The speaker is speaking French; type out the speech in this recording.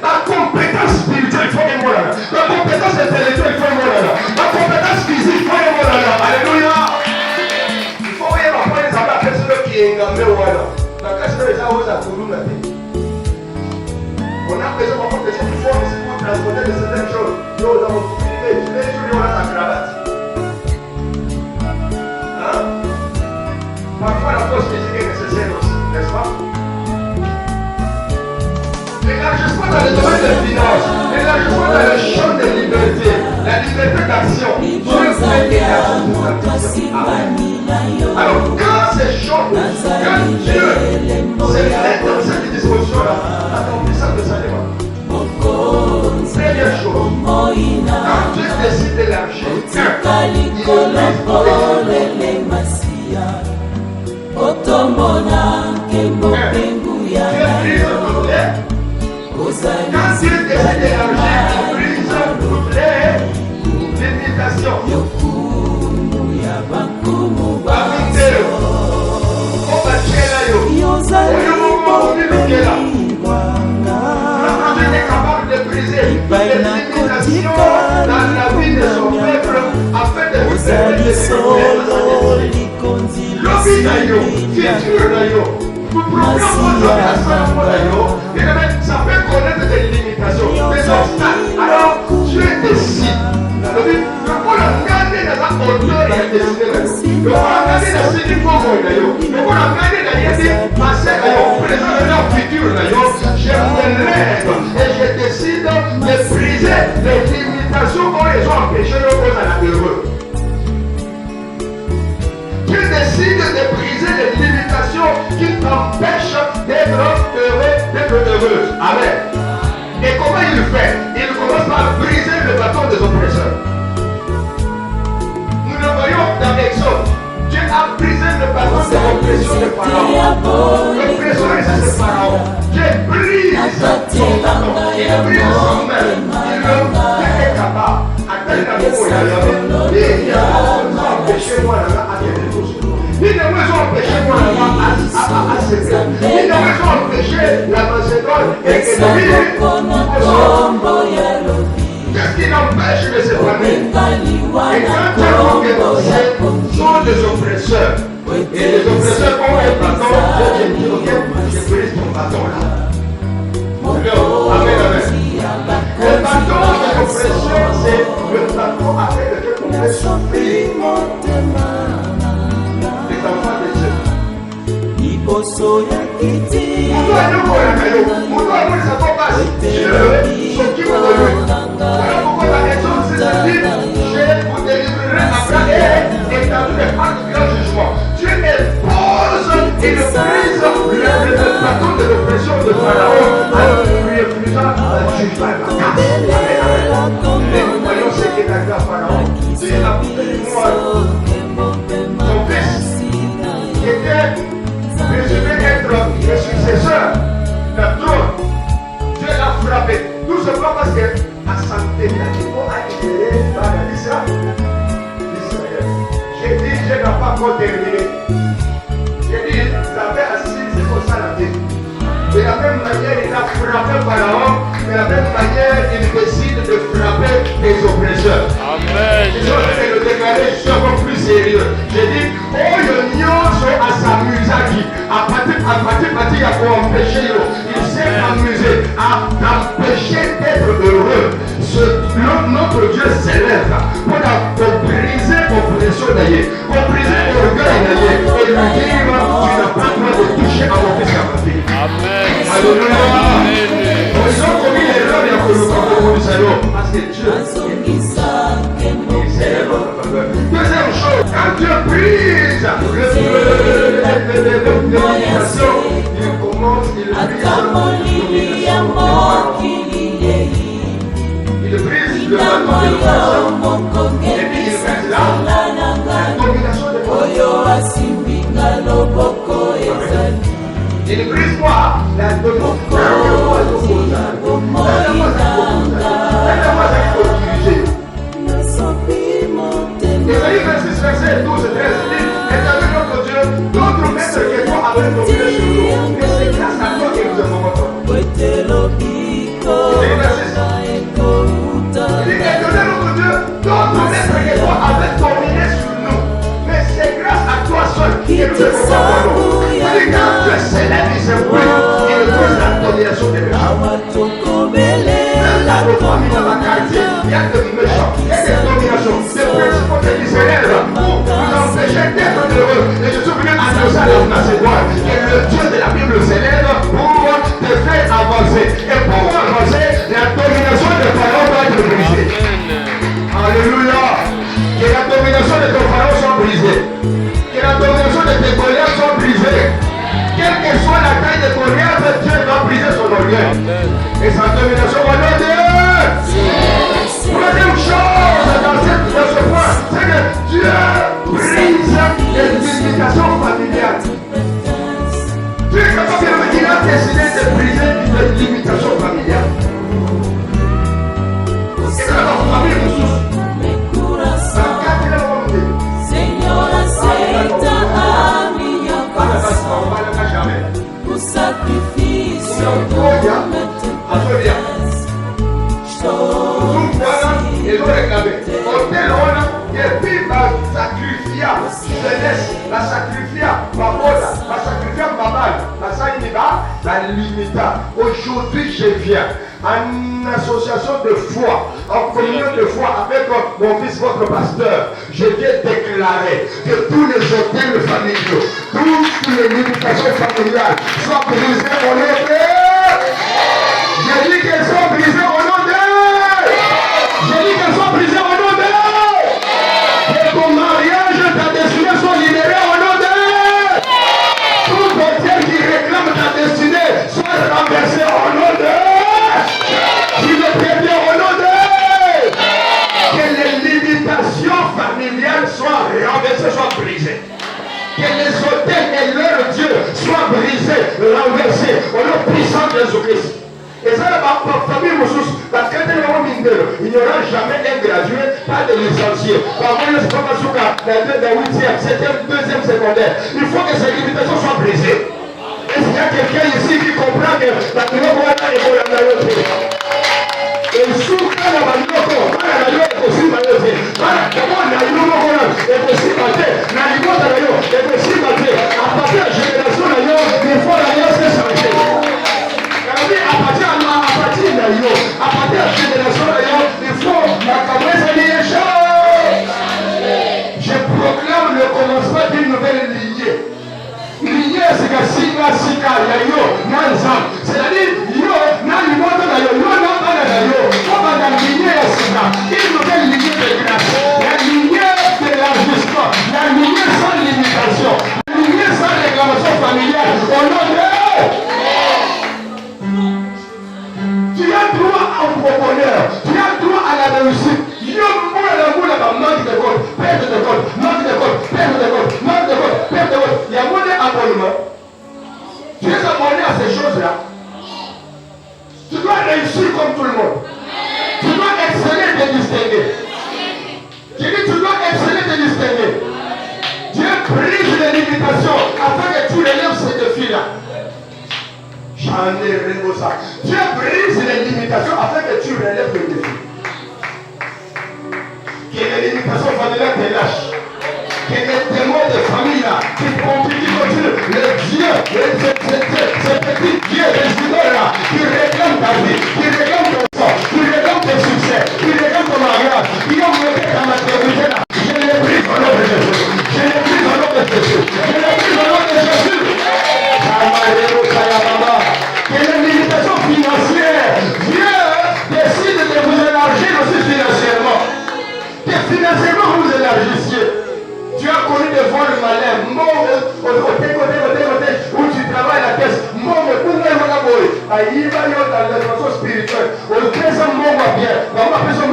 La compétence spirituelle, il faut que moi là. La compétence intellectuelle, il faut que moi là. La compétence physique, il faut que moi là. Alléluia. Il faut que moi là. Ça va faire ce qui est engagé voilà. La casse de ça, on a pour nous la vie. On a besoin de faire des choses fortes pour transporter de certaines choses. Nous avons trouvé, tous les jours, on a la cravate. Hein? Parfois, la force physique est nécessaire aussi, n'est-ce pas? L'élargissement dans le domaine des finances, l'élargissement dans le champ de liberté, la liberté d'action, Dieu fait l'élargissement. Alors, quand ces choses, quand Dieu se met dans cette disposition-là, l'accomplissement de sa demande. Première chose, quand Dieu décide d'élargir, quand Dieu décide d'élargir, il brise toutes les limitations. Dieu est capable de briser les limitations dans la vie de son peuple afin de lui permettre de ça peut connaître des limitations, des obstacles. Alors, Dieu décide. Le pour la garder dans la hauteur, il a décidé. Le pour la garder dans ce niveau, le pour la garder dans le passé, présent et leur futur, je me lève et je décide de briser les limitations qui les ont empêchés de cause à la heureux. Dieu décide de briser les limitations qui t'empêchent d'être heureux, d'être heureuse. Amen. Et comment il le fait? Il commence par briser le bâton des oppresseurs. Nous le voyons dans l'Exode. Dieu a brisé le bâton de l'oppression de Pharaon. L'oppression est ce Pharaon. Dieu brise son bâton. Il brise son main. Il est capable. À tel moment, il a empêché moi là à quelque chose. Il ne veut empêcher moi là à se faire. Il ne veut empêcher la Macédoine et que la vie. Qu'est-ce qui l'empêche de se promener? Et quand Dieu sont des oppresseurs. Et les oppresseurs ont un bâton. Dieu dit, ok, je brise ton bâton là. Amen, amen. Le bâton de l'oppression, c'est le bâton avec lequel on fait souffrir les enfants de Dieu. On doit nous connaître, on doit nous les accompagner. Dieu s'occupe de lui. Voilà pourquoi la raison c'est de dire, je vous délivrerai après et dans tous les actes de grand jugement. Dieu impose et le brise le bâton de l'oppression de Pharaon en lui infligeant un jugement et la casse. Et nous voyons ce qui est arrivé à Pharaon. Dieu a pris moi son fils qui était présumé être le successeur du trône. Dieu l'a frappé. Tout simplement parce que la santé a libéré dans l'Israël. J'ai dit, Dieu n'a pas encore terminé. J'ai dit, vous avez assis, c'est pour ça la vie. De la même manière, il a frappé Pharaon. De la même manière, il décide de frapper les oppresseurs. Amen. Je vais le déclarer, je suis encore plus sérieux. J'ai dit, oh, le nyonso à s'amuser. À partir à empêcher, il s'est amusé à t'empêcher d'être heureux. Notre Dieu s'élève pour briser l'oppression d'ailleurs, pour briser l'orgueil d'ailleurs, et lui dire, tu n'as pas le droit de toucher à mon fils et à ma fille. Amen. Alléluia. Ils ont commis l'erreur de du salon parce que Dieu s'élève en notre faveur. Deuxième chose, quand Dieu brise l'obligation, il commence, il brise il brise le bâton de l'oppression et puis il reste là la domination de il brise quoi? La domination de verset 12 et 13 dit, Éternel notre Dieu, d'autres maîtres que toi avaient dominé sur nous, mais c'est grâce à toi que nous avons entendu. Il dit, Éternel notre Dieu, d'autres maîtres que toi avaient dominé sur nous, mais c'est grâce à toi seul que nous avons entendu. Il dit, quand Dieu s'élève, il se brûle, il pose la domination des méchants. Même dans nos familles, dans ma quartier, il y a des méchants, il y a des dominations, des principautés qui s'élèvent pour nous empêcher d'être heureux. Et je suis venu annoncer à la Macédoine que le Dieu de la Bible s'élève pour te faire avancer. Et pour avancer, la domination de Pharaon doit être brisée. Alléluia. Que la domination de ton Pharaon soit brisée. Que la domination de tes Goliaths soit brisée. Quelle que soit la taille de Goliath, Dieu va briser son orgueil. Et sa domination va le Dieu. Troisième chose dans ce point, c'est que Dieu brise les limitations familiales. Dieu est capable de me dire, il a décidé de briser les limitations familiales. C'est dans la famille de Jésus. Senhor, aceita a minha canção, o sacrifício do meu la sacrifia, la sacrifia babal, la saïniba, la limita. Aujourd'hui, je viens en association de foi, en communion de foi avec mon fils, votre pasteur. Je viens déclarer que tous les hôtels familiaux, toutes les limitations familiales soient brisées au nom de... J'ai dit qu'elles soient brisées au nom de... J'ai dit qu'elles soient brisées au nom de... Que ton mariage, ta destinée soit libérée au nom de... Tout hôtel qui réclame ta destinée soit renversé au nom de... Tu le préviens au nom de... Que les limitations familiales soient renversées, soient brisées. Que les hôtels et leurs dieux soient brisés, renversés au nom puissant de Jésus-Christ. Et ça, ma famille, parce que il n'y aura jamais un gradué, pas de licencié. Par contre, je ne sais pas si la 8e, 7e, 2e secondaire. Il faut que ces limitations soient brisées. Est-ce qu'il y a quelqu'un ici qui comprend que la nouvelle est pour la maillotée? Et sous la maillotée, la maillotée est possible à l'autre. Comment la maillotée est possible à l'autre? La maillotée est possible à l'autre. À partir de la génération, il faut l'alliance changer. À partir de la génération, il faut la caméra changer. Je proclame le commencement d'une nouvelle lignée. Lignée, c'est que Sika, c'est-à-dire, une nouvelle lignée de grâce. La lignée de l'élargissement. La lignée sans limitation. La lignée sans réclamation familiale. Au nom de... Tu as droit au bonheur, tu as droit à la réussite. Il y a manque de code, perte de code, manque de code, perte de code, manque de code, perte de code. Il y a moins d'abonnement. Tu es abonné à ces choses-là. Tu dois réussir comme tout le monde. Tu dois exceller et te distinguer. Tu dis, tu dois exceller et te distinguer. Dieu brise les limitations afin que tu relèves ces défis-là. Dieu brise les limitations afin que tu relèves le défi. Que les limitations familiales te lâchent. Que les témoins de famille là, qui continuent, le Dieu, ces petits dieux des idoles là, qui réclament ta vie, qui réclament ton sang, qui réclament tes succès, qui réclament ton mariage, qui ont monté ta maternité là. Je les brise au nom de Jésus. Je les brise au nom de Jésus. Je les brise au nom de Jésus. Que les limitations financières, Dieu décide de vous élargir aussi financièrement. Que financièrement vous élargissiez. Tu as connu des vols malins, où tu travailles la caisse, dans l'éducation spirituelle, au présent, bien, dans ma personne,